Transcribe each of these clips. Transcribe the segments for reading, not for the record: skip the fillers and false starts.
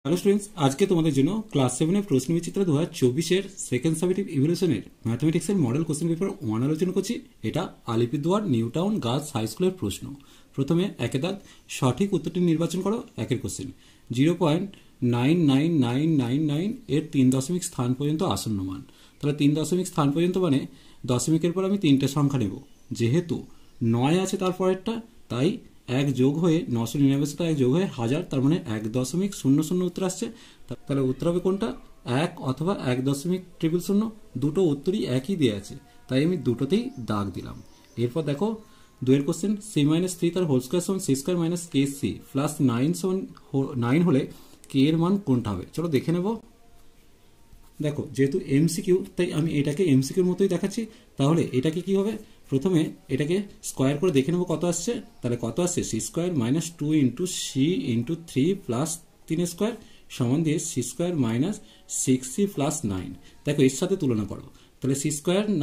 Hello students, আজকে তোমাদের জন্য ক্লাস 7 এর প্রশ্ন বিচিত্র 2024 সেকেন্ড সামেটিভ ইভ্যালুয়েশনের ম্যাথমেটিক্সের মডেল কোশ্চেন পেপার 1 আলোচনা করছি। এটা Alipurduar new town girls high স্কুলের প্রশ্ন। প্রথমে একে দাগ, সঠিক উত্তরটি নির্বাচন করো। একের কোশ্চেন, 0.99999 এর 3 দশমিক স্থান পর্যন্ত আসন্ন মান। তাহলে 3 দশমিক স্থান পর্যন্ত মানে দশমিকের পর আমি 3টে সংখ্যা নেব। যেহেতু 9 আছে তারপরেরটা, তাই 1 যোগ হয়ে 999 সাথে 1 যোগ হয়ে 1000, তার মানে 1.00 উত্তর আসছে। তাহলে উত্তর হবে কোনটা? 1 অথবা 1.00। দুটো উত্তরই একই দিয়ে আছে, তাই আমি দুটোতেই দাগ দিলাম। এরপর দেখো 2 এর কোশ্চেন, c-3 তার হোল স্কয়ার সমান c² মাইনাস kc প্লাস 9 হলে k এর মান কোনটা হবে? চলো দেখে নেব। দেখো, যেহেতু এমসিকিউ তাই আমি এটাকে এমসিকিউর মতোই দেখাচ্ছি। তাহলে এটাকে কি হবে? প্রথমে এটাকে স্কোয়ার করে দেখে নেবো কত আসছে। তাহলে কত আসছে? c² minus 2 into c into 3 plus 3 square সমান দিয়ে c² মাইনাস 6c প্লাস 9। দেখো এর সাথে তুলনা করো, তাহলে c²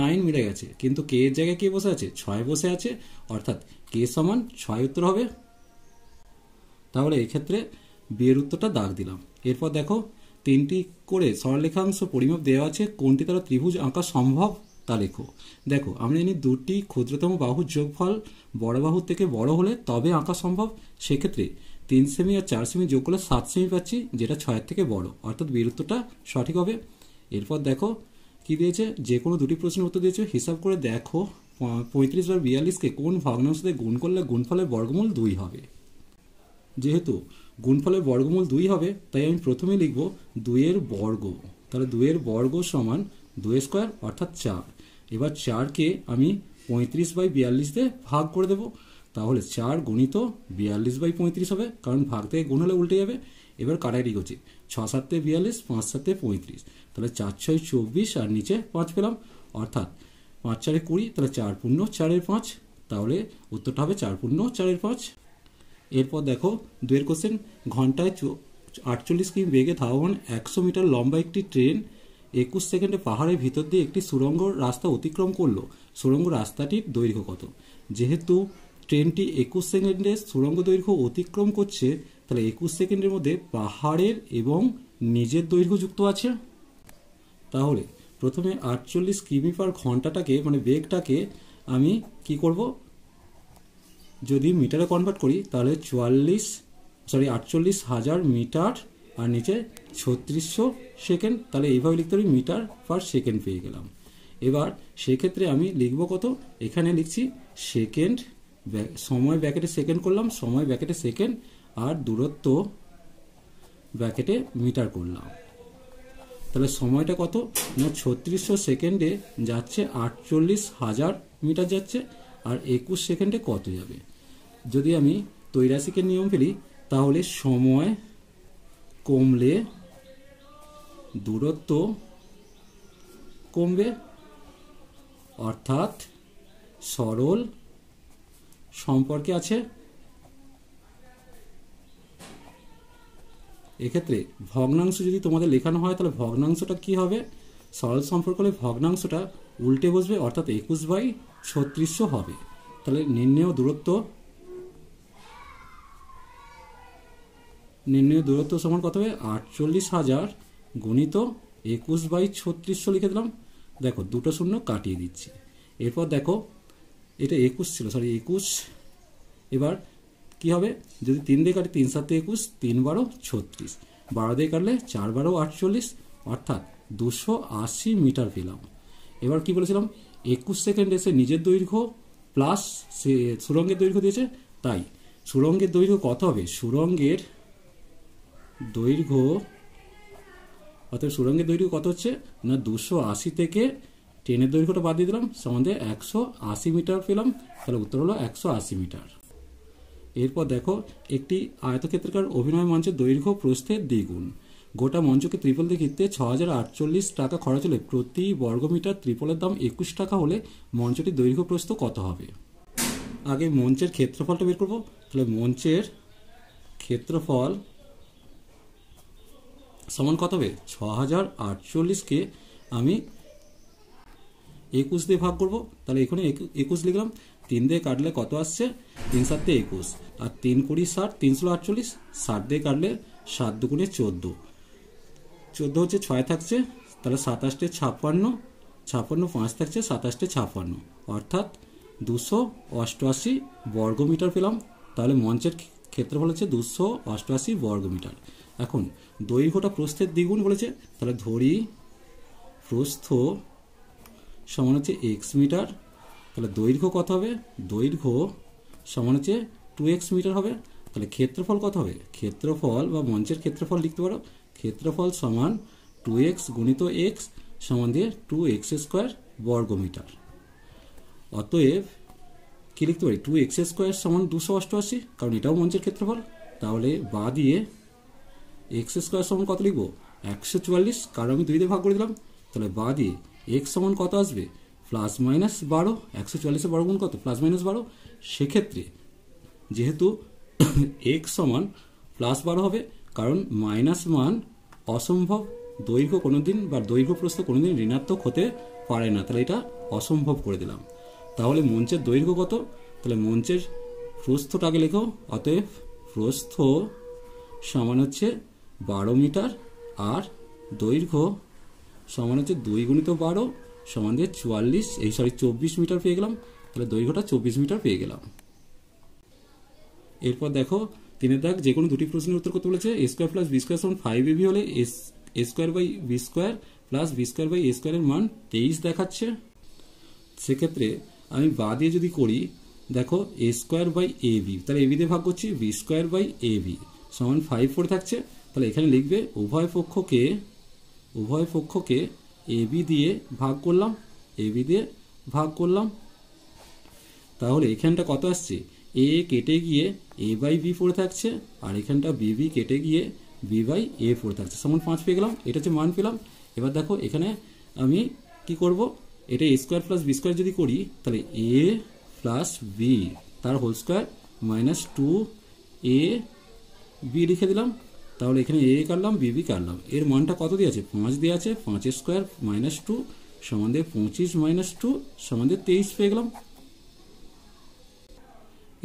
9 মিলে গেছে, কিন্তু কে এর জায়গায় কে বসে আছে? 6 বসে আছে, অর্থাৎ কে সমান 6 উত্তর হবে। তাহলে এক্ষেত্রে বিয়ের উত্তরটা দাগ দিলাম। এরপর দেখো 3টি করে সরলরেখাংশ পরিমাপ দেওয়া আছে, কোনটি দ্বারা ত্রিভুজ আঁকা সম্ভব তা লেখো। দেখো আমরা জানি দুটি ক্ষুদ্রতম বাহুর যোগফল বড় বাহুর থেকে বড় হলে তবে আঁকা সম্ভব। সেক্ষেত্রে 3 সেমি আর 4 সেমি যোগ করলে 7 সেমি পাচ্ছি, যেটা 6 থেকে বড়, অর্থাৎ বিয়ের উত্তরটা সঠিক হবে। এরপর দেখো কি দিয়েছে, যে কোনো দুটি প্রশ্নের উত্তর দিয়েছে। হিসাব করে দেখো 35 বার 42কে কোন ভগ্নাংশ দিয়ে গুণ করলে গুণফলের বর্গমূল 2 হবে। যেহেতু গুণফলের বর্গমূল 2 হবে, তাই আমি প্রথমে লিখব 2 এর বর্গ। তাহলে 2 এর বর্গ সমান 2 স্কোয়ার অর্থাৎ 4। এবার 4কে আমি 35/42 দিয়ে ভাগ করে দেব। তাহলে 4 গুণিত 42/35 হবে, কারণ ভাগ থেকে গুণ হলে উল্টে যাবে। এবার কাটাকাটি করছি, 6 7 42, 5 7 35। তাহলে 4 6 24 আর নিচে 5 পেলাম, অর্থাৎ 5 4 20। তাহলে 4 পূর্ণ 4 এর 5, তাহলে উত্তরটা হবে 4 পূর্ণ 4 এর 5। এরপর দেখো 2 এর কোশ্চেন, ঘন্টায় 48 কিমি বেগে ধাবমান 100 মিটার লম্বা একটি ট্রেন 21 সেকেন্ডে পাহাড়ের ভিতর দিয়ে একটি সুড়ঙ্গ রাস্তা অতিক্রম করলো। সুড়ঙ্গ রাস্তাটির দৈর্ঘ্য কত? যেহেতু ট্রেনটি 21 সেকেন্ডে সুড়ঙ্গ দৈর্ঘ্য অতিক্রম করছে, তাহলে 21 সেকেন্ডের মধ্যে পাহাড়ের এবং নিজের দৈর্ঘ্য যুক্ত আছে। তাহলে প্রথমে 48 কিমি পার ঘন্টাটাকে মানে বেগটাকে আমি কি করব? যদি মিটারে কনভার্ট করি তাহলে 48,000 মিটার আর নিচে 3600 সেকেন্ড। তাহলে এইভাবে লিখতে পারি, মিটার পার সেকেন্ড পেয়ে গেলাম। এবার সেক্ষেত্রে আমি লিখব কত? এখানে লিখছি সেকেন্ড, সময় ব্র্যাকেটে সেকেন্ড করলাম, সময় ব্র্যাকেটে সেকেন্ড, আর দূরত্ব ব্র্যাকেটে মিটার করলাম। তাহলে সময়টা কত না 3600 সেকেন্ডে যাচ্ছে 48,000 মিটার যাচ্ছে, আর 21 সেকেন্ডে কত যাবে? যদি আমি তৈরাসিকের নিয়ম ফেলি, তাহলে সময় কমলে দূরত্ব কমবে, অর্থাৎ সরল সম্পর্কে আছে। এক্ষেত্রে ভগ্নাংশ যদি তোমাদের লেখানো হয়, তাহলে ভগ্নাংশটা কি হবে? সরল সম্পর্ক হলে ভগ্নাংশটা উল্টে বসবে, অর্থাৎ 21/3600 হবে। তাহলে নির্ণেয় দূরত্ব সমান কত হবে? 48,000 গুণিত 21/3600 লিখে দিলাম। দেখো দুটো শূন্য কাটিয়ে দিচ্ছি। এরপর দেখো এটা 21 ছিল, 21। এবার কি হবে? যদি 3 দিয়ে কাটি, 3 7 21, 3 12 36, 12 দিয়ে কাটলে 4 12 48, অর্থাৎ 280 মিটার পেলাম। এবার কি বলেছিলাম? 21 সেকেন্ড এসে নিজের দৈর্ঘ্য প্লাস সুড়ঙ্গের দৈর্ঘ্য দিয়েছে, তাই সুড়ঙ্গের দৈর্ঘ্য কত হবে? সুড়ঙ্গের দৈর্ঘ্য কত হচ্ছে না 280 থেকে ট্রেনের দৈর্ঘ্যটা বাদ দিয়ে দিলাম, সমানে 180 মিটার পেলাম। তাহলে উত্তর হলো 180 মিটার। এরপর দেখো একটি আয়তক্ষেত্রাকার অভিনয় মঞ্চের দৈর্ঘ্য প্রস্থের দ্বিগুণ। গোটা মঞ্চকে ত্রিপল দিয়ে ঘিরতে 6048 টাকা খরচ হলে প্রতি বর্গমিটার ত্রিপলের দাম 21 টাকা হলে মঞ্চটির দৈর্ঘ্য প্রস্থ কত হবে? আগে মঞ্চের ক্ষেত্রফলটা বের করবো। তাহলে মঞ্চের ক্ষেত্রফল সমান কত হবে? 6048কে আমি 21 দিয়ে ভাগ করব। তাহলে এখানে 21 লিখলাম। 3 দিয়ে কাটলে কত আসছে? 3 7 21, আর 3 20 60, 3 ষোলো 48, 60 দিয়ে কাটলে 7 দুগুণে 14, 14 হচ্ছে 6 থাকছে, তাহলে 27 56, 56 5 থাকছে, 27 56, অর্থাৎ 288 বর্গমিটার পেলাম। তাহলে মঞ্চের ক্ষেত্রফল হচ্ছে 288 বর্গমিটার। এখন দৈর্ঘ্যটা প্রস্থের দ্বিগুণ বলেছে, তাহলে ধরি প্রস্থ সমান হচ্ছে এক্স মিটার, তাহলে দৈর্ঘ্য কত হবে? দৈর্ঘ্য সমান হচ্ছে 2x মিটার হবে। তাহলে ক্ষেত্রফল কত হবে? ক্ষেত্রফল বা মঞ্চের ক্ষেত্রফল লিখতে পারো, ক্ষেত্রফল সমান 2x গুণিত x সমান দিয়ে 2x স্কোয়ার বর্গমিটার। অতএব কি লিখতে পারি? 2x স্কোয়ার সমান 288, কারণ এটাও মঞ্চের ক্ষেত্রফল। তাহলে বা দিয়ে x স্কোয়ার সমান কত লিখবো? 144, কারণ আমি 2 দিয়ে ভাগ করে দিলাম। তাহলে বা দিয়ে x সমান কত আসবে? প্লাস মাইনাস 12, 144 বর্গগুণ কত? Plus minus 12। সেক্ষেত্রে যেহেতু x সমান প্লাস 12 হবে, কারণ মাইনাস মান অসম্ভব, দৈর্ঘ্য কোনোদিন বা দৈর্ঘ্য প্রস্থ কোনোদিন ঋণাত্মক হতে পারে না, তাহলে এটা অসম্ভব করে দিলাম। তাহলে মঞ্চের দৈর্ঘ্য কত? তাহলে মঞ্চের প্রস্থটাকে লেখো, অতএব প্রস্থ সমান হচ্ছে 12 মিটার, আর দৈর্ঘ্য সমান হচ্ছে 2 গুণিত 12 সমান দিয়ে 24 মিটার পেয়ে গেলাম। তাহলে দৈর্ঘ্যটা 24 মিটার পেয়ে গেলাম। এরপর দেখো 3 দাগ, যে কোনো দুটি প্রশ্নের উত্তর করতে বলেছে। a square plus b square সমান 5ab হলে a square by b square plus b square by a স্কোয়ারের মান 23 দেখাচ্ছে। সেক্ষেত্রে আমি বা দিয়ে যদি করি, দেখো a স্কোয়ার বাই ab, তাহলে ab দিয়ে ভাগ করছি, বি স্কোয়ার বাই ab সমান 5 পড়ে থাকছে। তাহলে এখানে লিখবে উভয় পক্ষকে ab দিয়ে ভাগ করলাম, ab দিয়ে ভাগ করলাম। তাহলে এখানটা কত আসছে? a কেটে গিয়ে a বাই বি পড়ে থাকছে, আর এখানটা bb কেটে গিয়ে b বাই a পড়ে থাকছে, সমান 5 পেয়ে গেলাম। এটা হচ্ছে মান পেলাম। এবার দেখো এখানে আমি কি করব? এটা a square plus b square যদি করি, তাহলে a প্লাস বি তার হোল স্কোয়ার মাইনাস 2ab লিখে দিলাম। তাহলে এখানে a কাটলাম, bb কাটলাম, এর মানটা কত দিয়ে আছে? 5 দিয়ে আছে। 5 স্কোয়ার মাইনাস 2 সমান দিয়ে 25 মাইনাস 2 সমান দিয়ে 23 পেয়ে গেলাম।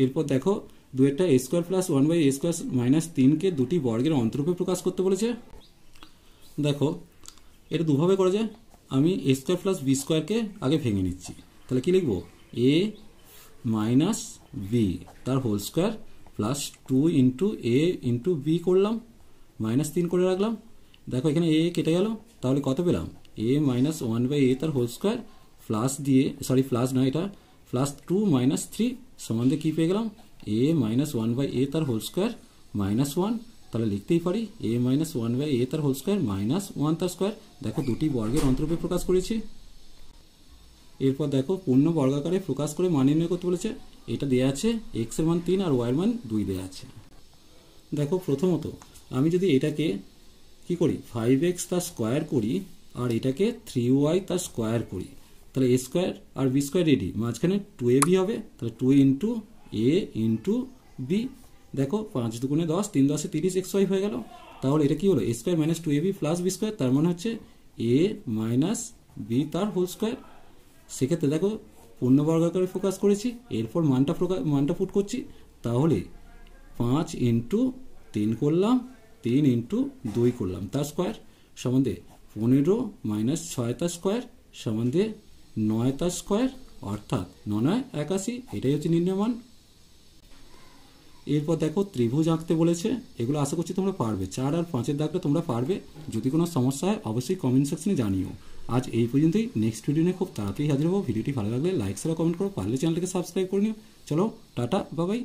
এরপর দেখো 2টা a square plus 1 by a square minus 3কে দুটি বর্গের অন্তরূপে প্রকাশ করতে বলেছে। দেখো এটা দুভাবে করা যায়। আমি a স্কোয়ার প্লাস বি স্কোয়ারকে আগে ভেঙে নিচ্ছি। তাহলে কি লিখবো? a মাইনাস বি তার whole square plus 2 into a into b করলাম, মাইনাস 3 করে রাখলাম। দেখো এখানে a কেটে গেল, তাহলে কত পেলাম? a মাইনাস 1 বাই a তার হোল স্কোয়ার প্লাস দিয়ে, সরি প্লাস না, এটা প্লাস 2 মাইনাস 3 সমান দিয়ে কী পেয়ে গেলাম? a মাইনাস 1 বাই a তার হোল স্কোয়ার মাইনাস 1। তাহলে লিখতেই পারি a মাইনাস 1 বাই a তার হোল স্কোয়ার মাইনাস 1 তার স্কোয়ার। দেখো দুটি বর্গের অন্তরূপে প্রকাশ করেছি। এরপর দেখো পূর্ণ বর্গাকারে প্রকাশ করে মান নির্ণয় করতে বলেছে। এটা দেওয়া আছে x এর মান 3 আর y এর মান 2 দেওয়া আছে। দেখো প্রথমত আমি যদি এটাকে কি করি? 5x তার স্কোয়ার করি, আর এটাকে 3y তার স্কোয়ার করি, তাহলে a স্কোয়ার আর বি স্কোয়ার রেডি, মাঝখানে 2ab হবে। তাহলে 2 ইন্টু a ইন্টু বি। দেখো 5 দুগুণে 10, 3 10 30 xy হয়ে গেল। তাহলে এটা কি হলো? a square minus 2ab plus b square, তার মানে হচ্ছে a মাইনাস বি তার হোল স্কোয়ার। সেক্ষেত্রে দেখো পূর্ণ বর্গাকারে ফোকাস করেছি, এরপর মানটা পুট করছি। তাহলে 5 ইন্টু 3 করলাম, 3 ইন্টু 2 করলাম তার স্কোয়ার সমান দিয়ে 15 মাইনাস 6 তার স্কোয়ার সমান দিয়ে 9 তার স্কোয়ার, অর্থাৎ 9 81। এটাই হচ্ছে নির্ণয় মান। এরপর দেখো ত্রিভুজ আঁকতে বলেছে। এগুলো আশা করছি তোমরা পারবে। 4 আর 5-এর দাগটা তোমরা পারবে। যদি কোনো সমস্যা হয় অবশ্যই কমেন্ট সেকশনে জানিও। আজ এই পর্যন্তই। নেক্সট ভিডিও নিয়ে খুব তাড়াতাড়ি হাজির হবো। ভিডিওটি ভালো লাগলে লাইক শেয়ার কমেন্ট করো, পারলে চ্যানেলটাকে সাবস্ক্রাইব করে নিও। চলো টাটা, বাই বাই।